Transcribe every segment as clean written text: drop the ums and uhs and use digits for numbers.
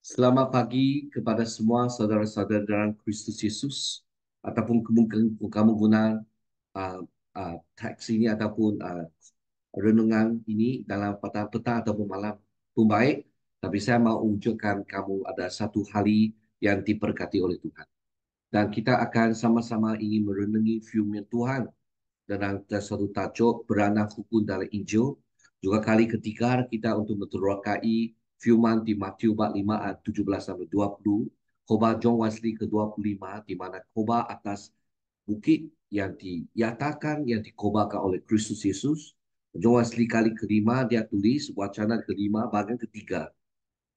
Selamat pagi kepada semua saudara-saudara dalam Kristus Yesus, ataupun mungkin kamu guna teks ini ataupun renungan ini dalam petang ataupun malam pun baik. Tapi saya mau unjukkan kamu ada satu hari yang diberkati oleh Tuhan. Dan kita akan sama-sama ingin merenungi firman Tuhan dalam satu tajuk beranak hukum dalam Injil. Juga kali ketiga kita untuk menerokai firman di Matius bab 5 ayat 17 sampai 20. Khotbah John Wesley ke-25 di mana khotbah atas bukit yang dinyatakan yang dikhobarkan oleh Kristus Yesus. John Wesley kali kelima dia tulis wacana kelima bagian ketiga.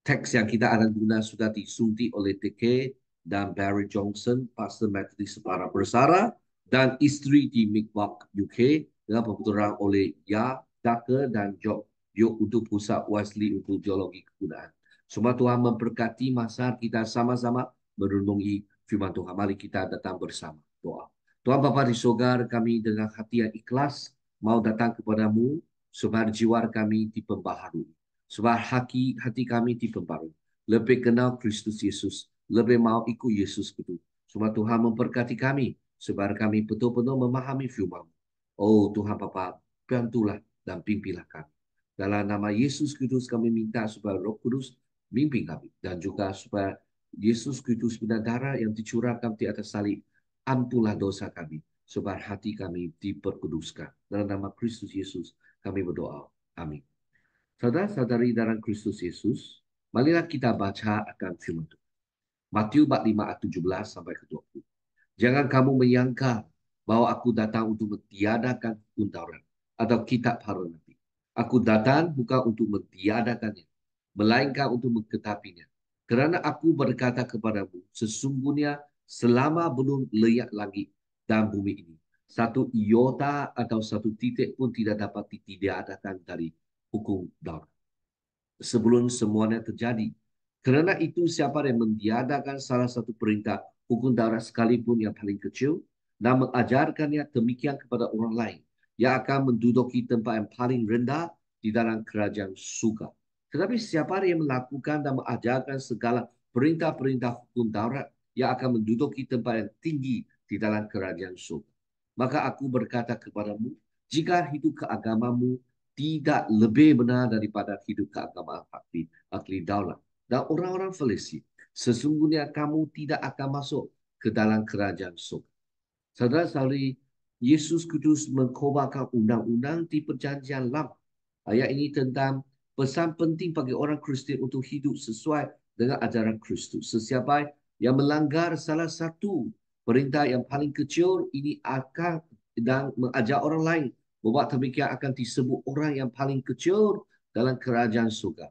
Teks yang kita akan guna sudah disuntik oleh TK dan Barry Johnson, Pastor Methodist Separa Bersara, dan isteri di Mi'kmaq, UK, dengan pembetulan oleh Ya, Daka dan Job Diok untuk Pusat Wesley untuk Geologi Kegunaan. Semua Tuhan memberkati masa kita sama-sama merenungi firman Tuhan. Mari kita datang bersama doa. Tuhan Bapa di surga, kami dengan hati yang ikhlas mau datang kepadamu supaya jiwa kami diperbaharui. Sebab hati kami diperbarui. Lebih kenal Kristus Yesus. Lebih mau ikut Yesus itu. Sebab Tuhan memberkati kami. Sebab kami betul-betul memahami firman. Oh Tuhan Bapa, bantulah dan pimpinlah kami. Dalam nama Yesus Kristus kami minta supaya Roh Kudus mimpin kami. Dan juga supaya Yesus Kristus benar darah yang dicurahkan di atas salib. Ampunlah dosa kami. Sebab hati kami diperkuduskan. Dalam nama Kristus Yesus kami berdoa. Amin. Saudara-saudari dalam Kristus Yesus, marilah kita baca akan firman Tuhan. Matius bab 5 ayat 17 sampai ke 20. Jangan kamu menyangka bahwa aku datang untuk mentiadakan hukum Taurat atau kitab para nabi. Aku datang bukan untuk mentiadakannya, melainkan untuk menggenapinya. Kerana aku berkata kepadamu, sesungguhnya selama belum layak langit dan bumi ini, satu iota atau satu titik pun tidak dapat ditiadakan dari hukum Taurat sebelum semuanya terjadi. Kerana itu siapa yang mentiadakan salah satu perintah hukum Taurat sekalipun yang paling kecil dan mengajarkannya demikian kepada orang lain, yang akan menduduki tempat yang paling rendah di dalam kerajaan surga. Tetapi siapa yang melakukan dan mengajarkan segala perintah-perintah hukum Taurat, yang akan menduduki tempat yang tinggi di dalam kerajaan surga. Maka aku berkata kepadamu, jika hidup keagamamu tidak lebih benar daripada hidup keagamaan ahli daulat dan orang-orang Farisi, sesungguhnya kamu tidak akan masuk ke dalam kerajaan surga. Saudara-saudari, Yesus Kudus mengkhabarkan undang-undang di perjanjian lama. Ayat ini tentang pesan penting bagi orang Kristian untuk hidup sesuai dengan ajaran Kristus. Sesiapa yang melanggar salah satu perintah yang paling kecil ini akan dan mengajar orang lain membuat demikian akan disebut orang yang paling kecil dalam kerajaan surga.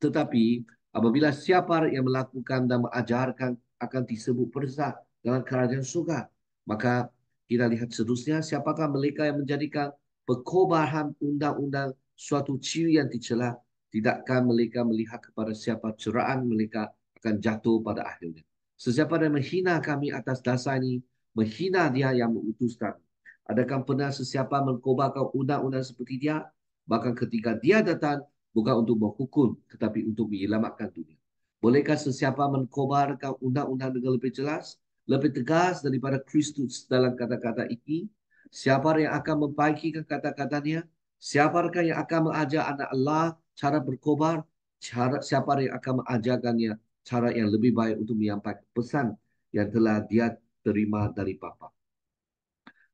Tetapi apabila siapa yang melakukan dan mengajarkan akan disebut besar dalam kerajaan surga. Maka kita lihat seterusnya, siapakah mereka yang menjadikan perkobahan undang-undang suatu ciri yang dicela, tidakkah mereka melihat kepada siapa ceraan mereka akan jatuh pada akhirnya. Sesiapa yang menghina kami atas dasar ini, menghina dia yang mengutuskan. Adakah pernah sesiapa mengkobarkan undang-undang seperti dia? Bahkan ketika dia datang, bukan untuk menghukum, tetapi untuk menyelamatkan dunia. Bolehkah sesiapa mengkobarkan undang-undang dengan lebih jelas? Lebih tegas daripada Kristus dalam kata-kata ini? Siapa yang akan membaikkan kata-katanya? Siapakah yang akan mengajar anak Allah cara berkobar? Siapa yang akan mengajarkannya cara yang lebih baik untuk menyampaikan pesan yang telah dia terima dari Bapa?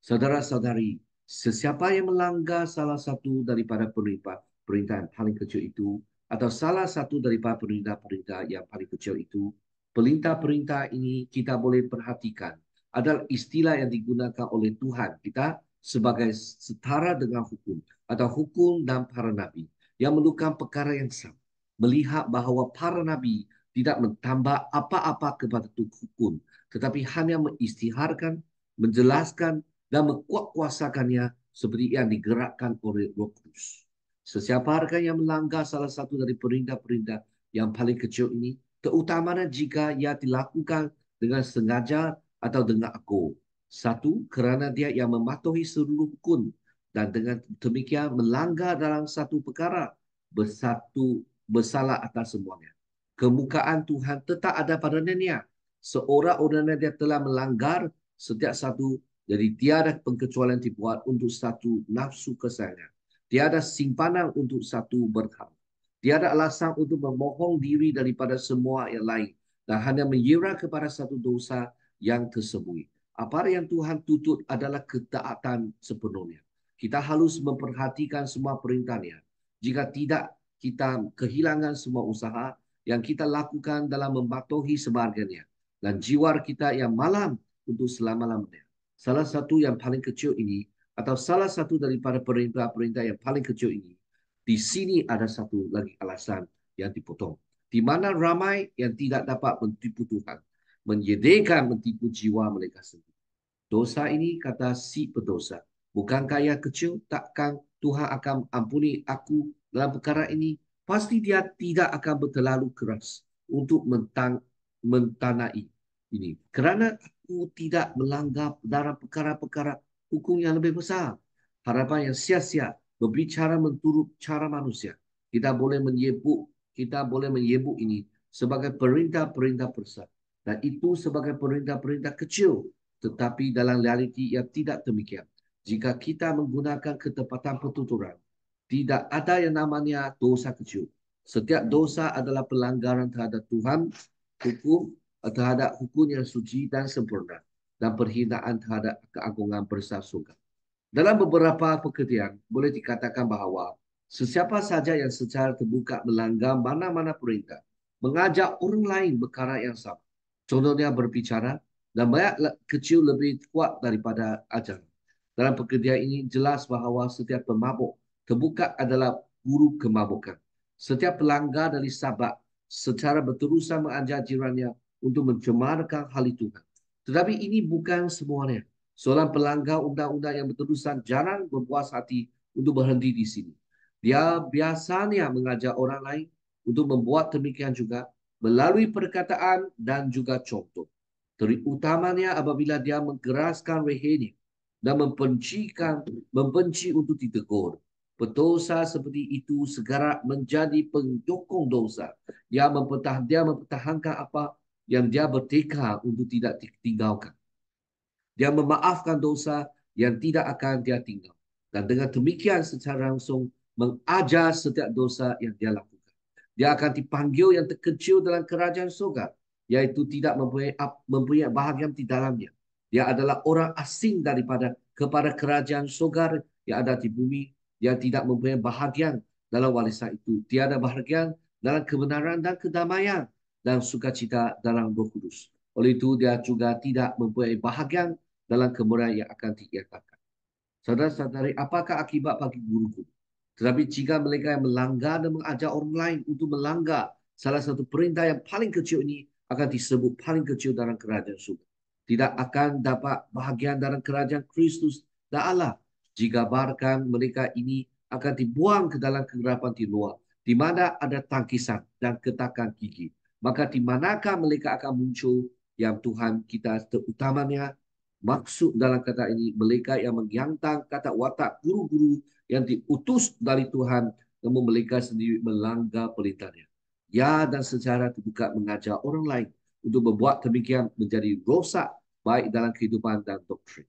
Saudara-saudari, sesiapa yang melanggar salah satu daripada perintah yang paling kecil itu, atau salah satu daripada perintah-perintah yang paling kecil itu, perintah-perintah ini kita boleh perhatikan adalah istilah yang digunakan oleh Tuhan kita sebagai setara dengan hukum atau hukum dan para nabi yang melakukan perkara yang sama. Melihat bahawa para nabi tidak menambah apa-apa kepada hukum, tetapi hanya mengisytiharkan, menjelaskan dan mengkuatkuasakannya seperti yang digerakkan oleh Roh Kudus. Sesiapa yang melanggar salah satu dari perintah-perintah yang paling kecil ini, terutamanya jika ia dilakukan dengan sengaja atau dengan akur. Satu, kerana dia yang mematuhi seluruh hukum dan dengan demikian melanggar dalam satu perkara, bersalah atas semuanya. kemukaan Tuhan tetap ada pada dunia. Seorang-orangnya dia telah melanggar setiap satu, jadi tiada pengecualian dibuat untuk satu nafsu kesayangan. Tiada simpanan untuk satu berhala. Tiada alasan untuk memohon diri daripada semua yang lain dan hanya mengira kepada satu dosa yang tersembunyi. Apa yang Tuhan tuntut adalah ketaatan sepenuhnya. Kita harus memperhatikan semua perintahnya. Jika tidak, kita kehilangan semua usaha yang kita lakukan dalam mematuhi sebagiannya dan jiwa kita yang malam untuk selama-lamanya. Salah satu yang paling kecil ini atau salah satu daripada perintah-perintah yang paling kecil ini, di sini ada satu lagi alasan yang dipotong. Di mana ramai yang tidak dapat mentipu Tuhan, menyediakan mentipu jiwa mereka sendiri. Dosa ini kata si berdosa. Bukankah ia kecil? Takkan Tuhan akan ampuni aku dalam perkara ini? Pasti dia tidak akan berterlalu keras untuk mentanai ini. Kerana aku tidak melanggar dalam perkara-perkara hukum yang lebih besar. Harapan yang sia-sia berbicara menurut cara manusia. Kita boleh menyebut ini sebagai perintah-perintah besar. Dan itu sebagai perintah-perintah kecil. Tetapi dalam realiti ia tidak demikian. Jika kita menggunakan ketepatan pertuturan, tidak ada yang namanya dosa kecil. Setiap dosa adalah pelanggaran terhadap Tuhan, terhadap hukum yang suci dan sempurna, dan perhinaan terhadap keagungan besar surga. Dalam beberapa pekerjaan, boleh dikatakan bahawa sesiapa saja yang secara terbuka melanggar mana-mana perintah, mengajak orang lain berkara yang sama. Contohnya berbicara, dan banyak kecil lebih kuat daripada ajaran. Dalam pekerjaan ini jelas bahawa setiap pemabuk terbuka adalah guru kemabukan. Setiap pelanggar dari sahabat secara berterusan mengajar jirannya untuk mencemarkan hal Tuhan. Tetapi ini bukan semuanya. Seorang pelanggar undang-undang yang berterusan jarang berpuas hati untuk berhenti di sini. Dia biasanya mengajak orang lain untuk membuat demikian juga melalui perkataan dan juga contoh. Terutamanya apabila dia mengkeraskan lehernya dan membenci untuk ditegur. Berdosa seperti itu segera menjadi penyokong dosa. Dia mempertahankan apa yang dia bertekad untuk tidak ditinggalkan. Dia memaafkan dosa yang tidak akan dia tinggal. Dan dengan demikian secara langsung mengajar setiap dosa yang dia lakukan. Dia akan dipanggil yang terkecil dalam kerajaan surga, yaitu tidak mempunyai bahagian di dalamnya. Dia adalah orang asing kepada kerajaan surga yang ada di bumi. Dia tidak mempunyai bahagian dalam warisan itu. Dia ada bahagian dalam kebenaran dan kedamaian dan sukacita dalam Roh Kudus. Oleh itu, dia juga tidak mempunyai bahagian dalam kemuliaan yang akan dinyatakan. Saudara-saudari, apakah akibat bagi guru-guru? Tetapi jika mereka yang melanggar dan mengajak orang lain untuk melanggar salah satu perintah yang paling kecil ini akan disebut paling kecil dalam kerajaan surga. Tidak akan dapat bahagian dalam kerajaan Kristus dan Allah. Jika bahkan mereka ini akan dibuang ke dalam kegelapan di luar, di mana ada tangkisan dan ketakan gigi. Maka di manakah mereka akan muncul yang Tuhan kita terutamanya maksud dalam kata ini, mereka yang mengyantang kata watak guru-guru yang diutus dari Tuhan, namun mereka sendiri melanggar perintahnya. Ya, dan secara terbuka mengajar orang lain untuk membuat demikian menjadi rosak baik dalam kehidupan dan doktrin.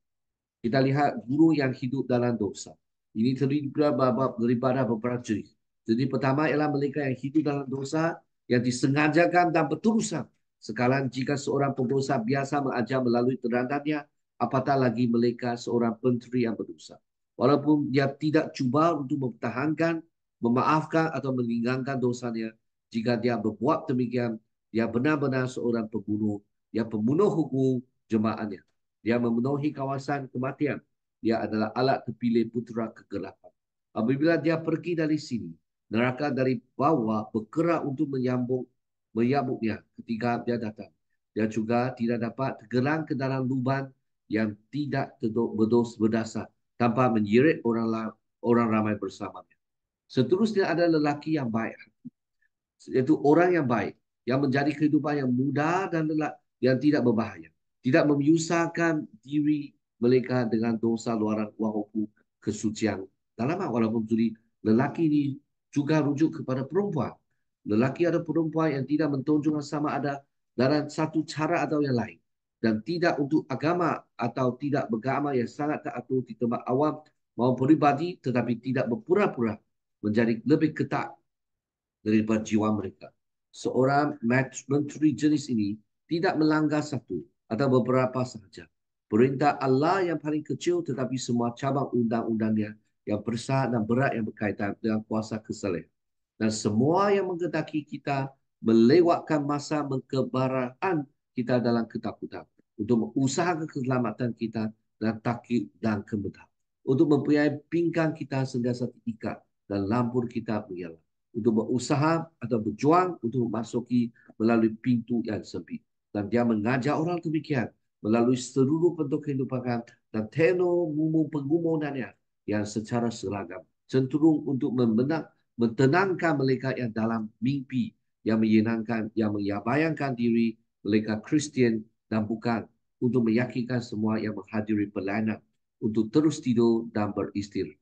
Kita lihat guru yang hidup dalam dosa. Ini terdiri daripada beberapa jenis. Jadi pertama ialah mereka yang hidup dalam dosa yang disengajakan dan berterusan. Sekarang jika seorang pendosa biasa mengajar melalui terandanya, apatah lagi mereka seorang menteri yang berdosa. Walaupun dia tidak cuba untuk mempertahankan, memaafkan atau meninggalkan dosanya, jika dia berbuat demikian, dia benar-benar seorang pembunuh, yang pembunuh hukum jemaatnya. Dia memenuhi kawasan kematian. Dia adalah alat terpilih putera kegelapan. Apabila dia pergi dari sini, neraka dari bawah bergerak untuk menyambutnya ketika dia datang. Dia juga tidak dapat tergelang ke dalam lubang yang tidak berdasar tanpa menyerit orang ramai bersamanya. Seterusnya ada lelaki yang baik, yaitu orang yang baik, yang menjadi kehidupan yang mudah dan yang tidak berbahaya. Tidak menyusahkan diri mereka dengan dosa luaran walaupun kesucian dalaman. Walaupun lelaki ini juga rujuk kepada perempuan. lelaki atau perempuan yang tidak mentonjolkan sama ada dalam satu cara atau yang lain, dan tidak untuk agama atau tidak beragama yang sangat teratur di tempat awam maupun pribadi, tetapi tidak berpura-pura menjadi lebih ketat daripada jiwa mereka. Seorang menteri jenis ini tidak melanggar satu atau beberapa sahaja perintah Allah yang paling kecil, tetapi semua cabang undang-undangnya yang besar dan berat yang berkaitan dengan kuasa kesalehan. Dan semua yang menghendaki kita melewatkan masa kebaraan kita dalam ketakutan untuk mengusahakan keselamatan kita dan takut dan kemudahan. Untuk mempunyai pinggang kita sentiasa terikat dan lampur kita menyala, untuk berusaha atau berjuang untuk memasuki melalui pintu yang sempit. Dan dia mengajar orang demikian melalui seluruh bentuk kehidupan dan teknologi penggunaannya yang secara seragam cenderung untuk mentenangkan mereka yang dalam mimpi, yang menyenangkan, yang membayangkan diri mereka Kristian, dan bukan untuk meyakinkan semua yang menghadiri pelayanan untuk terus tidur dan beristirahat.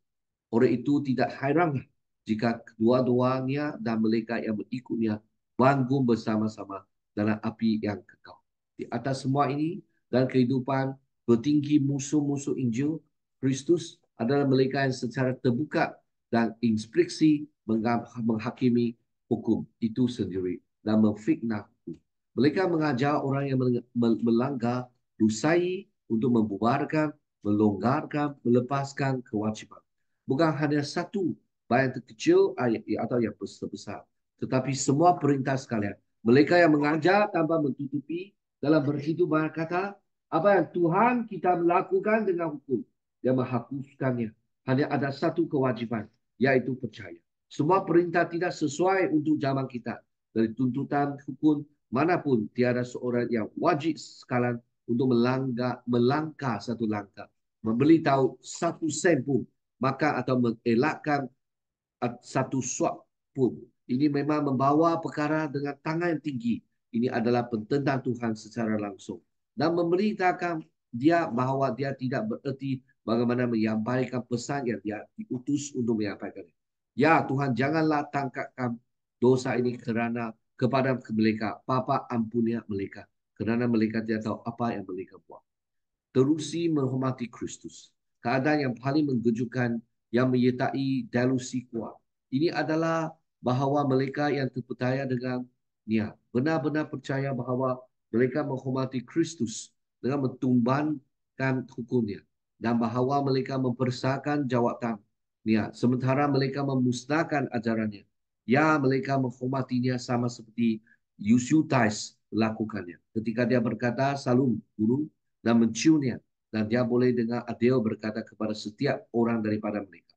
Oleh itu tidak heranlah jika kedua-duanya dan mereka yang berikutnya bangun bersama-sama dalam api yang kekal. Di atas semua ini dan kehidupan bertinggi musuh-musuh Injil Kristus adalah mereka yang secara terbuka dan inspeksi menghakimi hukum itu sendiri dan memfitnah hukum. Mereka mengajar orang yang melanggar dosai untuk membubarkan, melonggarkan, melepaskan kewajiban. Bukan hanya satu bayan terkecil atau yang besar, tetapi semua perintah sekalian. Mereka yang mengajar tanpa menutupi dalam berhidup berkata, apa yang Tuhan kita melakukan dengan hukum, yang menghapuskannya. Hanya ada satu kewajiban, yaitu percaya. Semua perintah tidak sesuai untuk zaman kita. Dari tuntutan hukum manapun, tiada seorang yang wajib sekalian untuk melangkah satu langkah, memberitahu satu sen pun, maka atau mengelakkan satu suap pun. Ini memang membawa perkara dengan tangan yang tinggi. Ini adalah pententang Tuhan secara langsung. Dan memberitakan dia bahawa dia tidak bererti bagaimana menyampaikan pesan yang dia diutus untuk menyampaikan. Ya Tuhan, janganlah tangkapkan dosa ini kerana kepada mereka. Bapa ampunilah mereka. Kerana mereka tidak tahu apa yang mereka buat. Terusi menghormati Kristus. Keadaan yang paling mengejutkan yang menyertai delusi kuat. Ini adalah bahawa mereka yang terpercaya dengan niat benar-benar percaya bahawa mereka menghormati Kristus dengan mentumbankan hukumnya, dan bahawa mereka mempersahkan jawatan niat sementara mereka memusnahkan ajarannya. Ya, mereka menghormatinya sama seperti Yusutais lakukannya ketika dia berkata, "Salam, guru," dan menciumnya, dan dia boleh dengar adil berkata kepada setiap orang daripada mereka,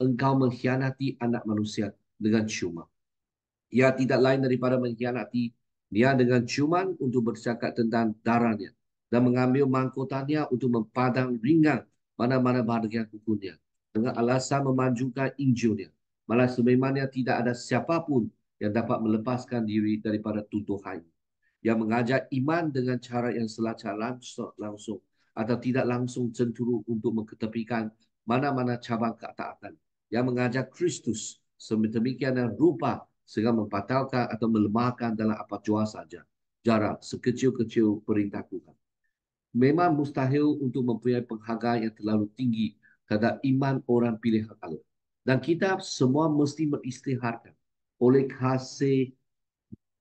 "Engkau mengkhianati anak manusia dengan ciuman." Ia tidak lain daripada mengkhianati dia dengan ciuman untuk bercakap tentang darahnya dan mengambil mahkotannya untuk mempadang ringan mana-mana bahagian kukunya dengan alasan memanjukan Injilnya. Malah sememangnya tidak ada siapapun yang dapat melepaskan diri daripada tuduhan yang mengajar iman dengan cara yang secara langsung atau tidak langsung cenderung untuk mengetepikan mana-mana cabang ketaatan, yang mengajar Kristus sedemikian rupa sehingga membatalkan atau melemahkan dalam apa jua saja jarak sekecil-kecil perintah Tuhan. Memang mustahil untuk mempunyai penghargaan yang terlalu tinggi terhadap iman orang pilihan Allah. Dan kita semua mesti beristiharkan oleh kasih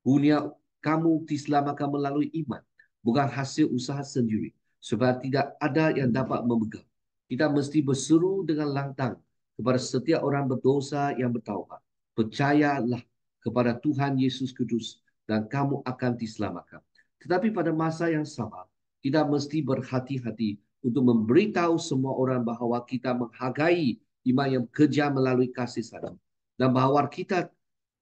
dunia kamu diselamatkan melalui iman, bukan hasil usaha sendiri. Sebab tidak ada yang dapat memegang. Kita mesti berseru dengan lantang kepada setiap orang berdosa yang bertaubat. Percayalah kepada Tuhan Yesus Kristus dan kamu akan diselamatkan. Tetapi pada masa yang sama, kita mesti berhati-hati untuk memberitahu semua orang bahawa kita menghargai iman yang kerja melalui kasih sayang, dan bahawa kita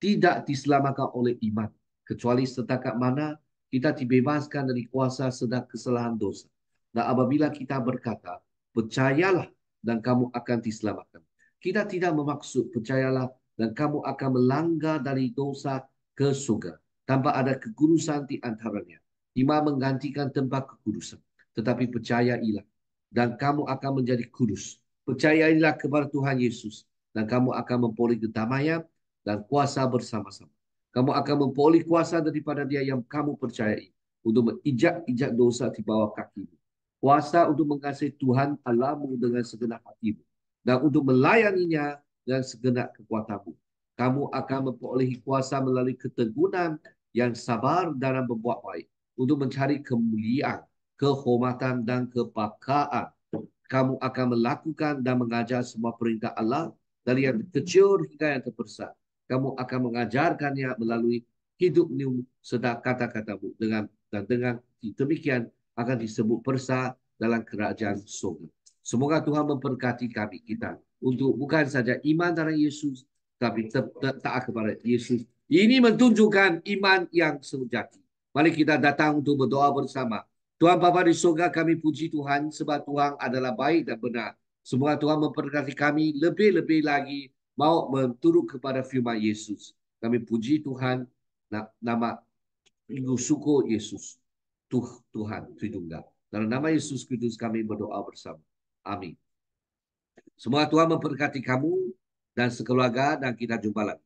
tidak diselamatkan oleh iman kecuali setakat mana kita dibebaskan dari kuasa sedang kesalahan dosa. Dan apabila kita berkata, percayalah dan kamu akan diselamatkan, kita tidak bermaksud percayalah dan kamu akan melanggar dari dosa ke surga tanpa ada kekudusan di antaranya. Iman menggantikan tempat kekudusan. Tetapi percayailah dan kamu akan menjadi kudus. Percayailah kepada Tuhan Yesus dan kamu akan memperoleh kedamaian dan kuasa bersama-sama. Kamu akan memperoleh kuasa daripada Dia yang kamu percayai untuk menginjak-injak dosa di bawah kakimu. Kuasa untuk mengasihi Tuhan Allahmu dengan segenap hatimu dan untuk melayaninya dengan segenap kekuatanmu. Kamu akan memperolehi kuasa melalui keteguhan yang sabar dalam berbuat baik untuk mencari kemuliaan, kehormatan dan kepakaan. Kamu akan melakukan dan mengajar semua perintah Allah dari yang kecil hingga yang terbesar. Kamu akan mengajarkannya melalui hidupmu serta kata-katamu dengan demikian akan disebut persa dalam kerajaan surga. Semoga Tuhan memberkati kami kita untuk bukan saja iman dalam Yesus tapi taat kepada Yesus. Ini menunjukkan iman yang sejati. Mari kita datang untuk berdoa bersama. Tuhan Bapa di surga, kami puji Tuhan sebab Tuhan adalah baik dan benar. Semoga Tuhan memberkati kami lebih-lebih lagi mau menturut kepada firman Yesus. Kami puji Tuhan, nama minggu syukur Yesus. Tuhan Tritunggal. Dalam nama Yesus Kristus kami berdoa bersama. Amin. Semoga Tuhan memberkati kamu dan sekeluarga dan kita jumpa lagi.